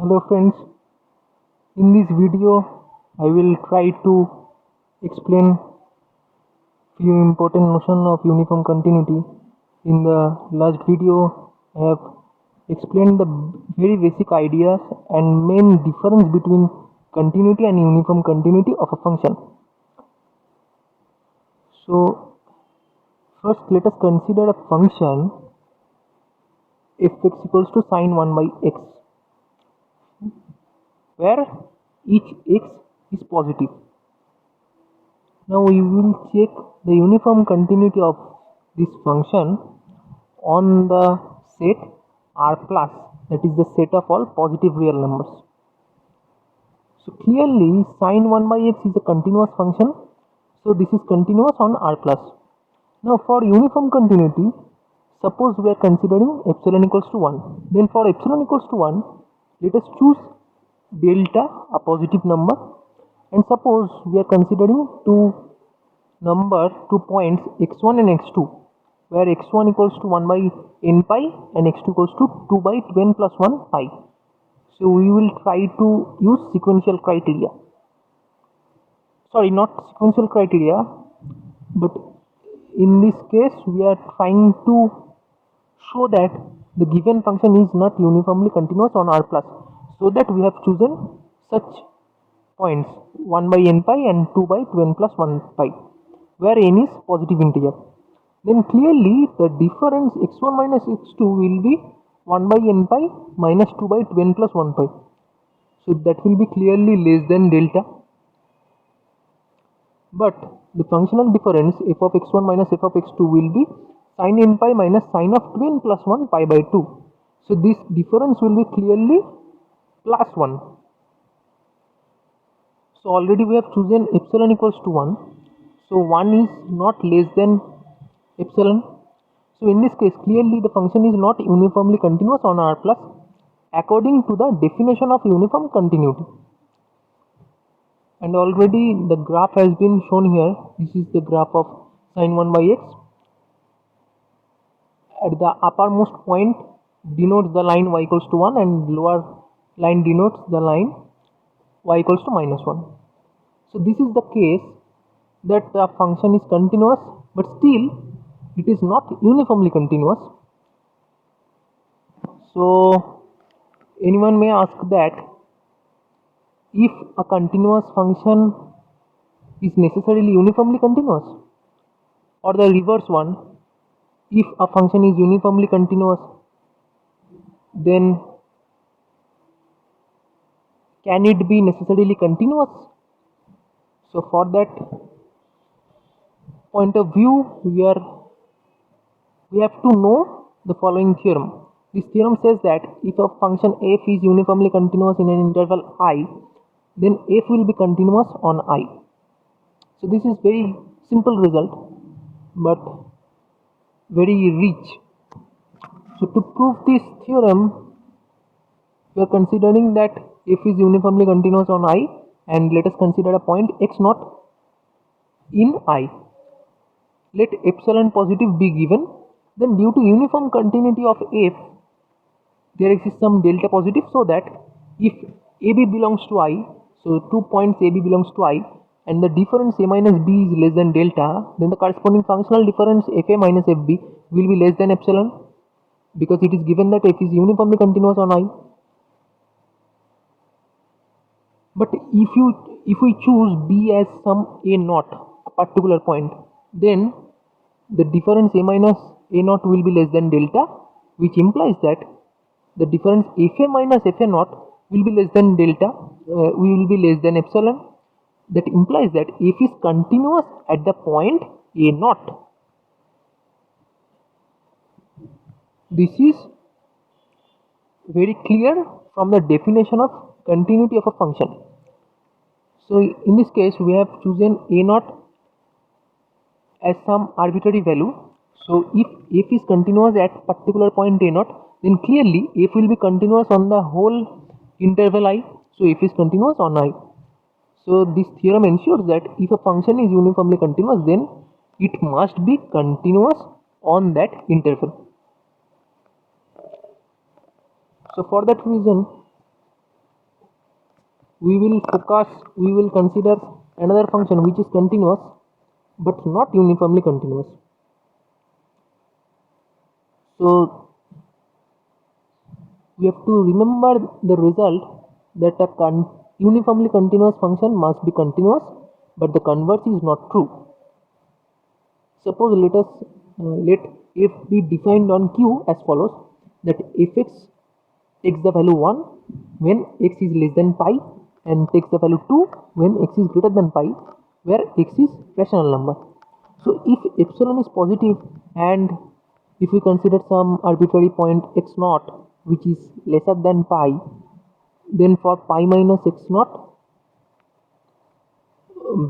Hello friends, in this video I will try to explain few important notion of uniform continuity. In the last video I have explained the very basic ideas and main difference between continuity and uniform continuity of a function. So first let us consider a function f(x) equals to sine 1 by x, where each x is positive. Now we will check the uniform continuity of this function on the set R plus, that is the set of all positive real numbers. So clearly sine 1 by x is a continuous function, so this is continuous on R plus. Now for uniform continuity, suppose we are considering epsilon equals to 1. Then for epsilon equals to 1, let us choose delta, a positive number, and suppose we are considering two points x1 and x2, where x1 equals to 1 by n pi and x2 equals to 2 by 2n plus 1 pi. So we will try to use sequential criteria. Sorry, not sequential criteria, but in this case we are trying to show that the given function is not uniformly continuous on R plus, so that we have chosen such points 1 by n pi and 2 by 2n plus 1 pi, where n is positive integer. Then clearly the difference x1 minus x2 will be 1 by n pi minus 2 by 2n plus 1 pi. So that will be clearly less than delta. But the functional difference f of x1 minus f of x2 will be sin n pi minus sin of 2n plus 1 pi by 2. So this difference will be clearly plus 1. So already we have chosen epsilon equals to 1. So 1 is not less than epsilon. So in this case clearly the function is not uniformly continuous on R plus according to the definition of uniform continuity. And already the graph has been shown here. This is the graph of sine 1 by x. At the uppermost point denotes the line y equals to 1 and lower line denotes the line y equals to minus 1. So this is the case that the function is continuous, but still it is not uniformly continuous. So anyone may ask that if a continuous function is necessarily uniformly continuous, or the reverse one, if a function is uniformly continuous, then can it be necessarily continuous? So for that point of view, we have to know the following theorem. This theorem says that if a function f is uniformly continuous in an interval I, then f will be continuous on I. So this is very simple result, but very rich. So to prove this theorem, we are considering that f is uniformly continuous on I, and let us consider a point x naught in I. Let epsilon positive be given. Then due to uniform continuity of f, there exists some delta positive, so that if AB belongs to I, so 2 points AB belongs to I, and the difference a minus b is less than delta, then the corresponding functional difference fa minus fb will be less than epsilon, because it is given that f is uniformly continuous on I. But if we choose b as some a naught, a particular point, then the difference a minus a naught will be less than delta, which implies that the difference fa minus fa naught will be less than delta, will be less than epsilon. That implies that f is continuous at the point a naught. This is very clear from the definition of continuity of a function. So in this case we have chosen a naught as some arbitrary value. So if f is continuous at particular point a naught, then clearly f will be continuous on the whole interval I. So f is continuous on I. So this theorem ensures that if a function is uniformly continuous, then it must be continuous on that interval. So for that reason, we will consider another function which is continuous but not uniformly continuous. So we have to remember the result that a uniformly continuous function must be continuous, but the converse is not true. Suppose let f be defined on Q as follows: that fx takes the value 1 when x is less than pi and takes the value 2 when x is greater than pi, where x is rational number. So if epsilon is positive and if we consider some arbitrary point x naught which is lesser than pi, then for pi minus x naught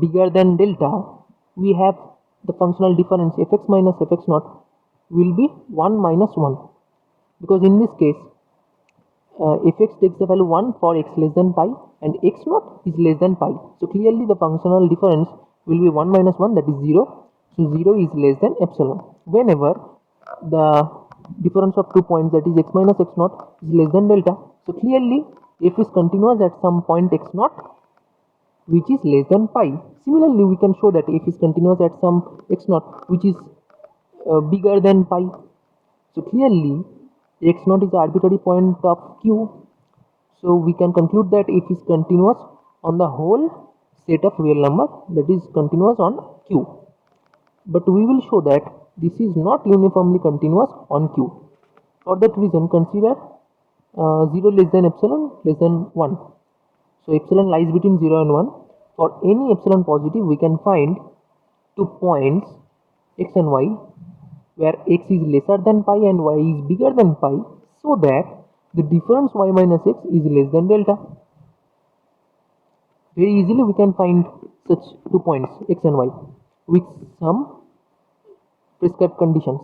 bigger than delta, we have the functional difference fx minus fx naught will be 1 minus 1, because in this case fx takes the value 1 for x less than pi and x naught is less than pi. So clearly the functional difference will be 1 minus 1, that is 0. So 0 is less than epsilon. Whenever the difference of 2 points, that is x minus x naught, is less than delta, so clearly f is continuous at some point x naught which is less than pi. Similarly, we can show that f is continuous at some x naught which is bigger than pi. So clearly x naught is the arbitrary point of Q. So we can conclude that f is continuous on the whole set of real number, that is continuous on Q. But we will show that this is not uniformly continuous on Q. For that reason, consider 0 less than epsilon less than 1. So epsilon lies between 0 and 1. For any epsilon positive, we can find 2 points x and y where x is lesser than pi and y is bigger than pi, so that the difference y minus x is less than delta. Very easily we can find such 2 points x and y with some prescribed conditions.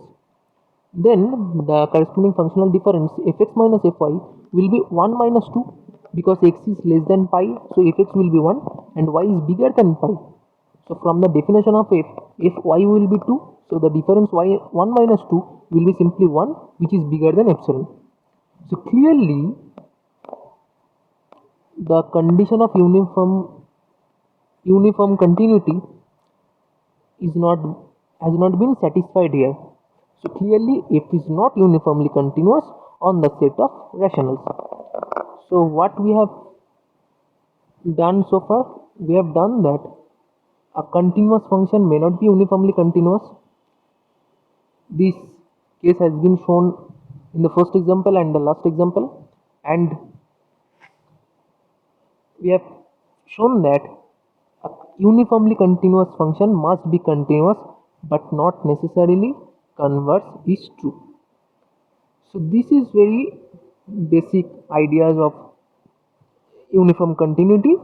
Then the corresponding functional difference fx minus fy will be 1 minus 2, because x is less than pi, so fx will be 1 and y is bigger than pi. So from the definition of f y will be 2, so the difference y 1 minus 2 will be simply 1, which is bigger than epsilon. So clearly the condition of uniform continuity has not been satisfied here. So clearly f is not uniformly continuous on the set of rationals. So what we have done so far, we have done that a continuous function may not be uniformly continuous. This case has been shown in the first example and the last example, and we have shown that a uniformly continuous function must be continuous but not necessarily converse is true. So this is very basic ideas of uniform continuity.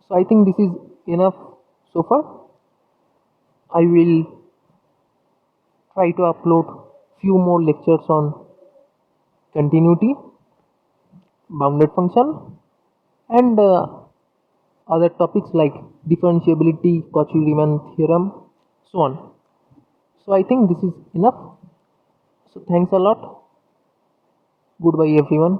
So I think this is enough so far. I will try to upload few more lectures on continuity, bounded function, and other topics like differentiability, Cauchy-Riemann theorem, so on. So I think this is enough. So thanks a lot. Goodbye everyone.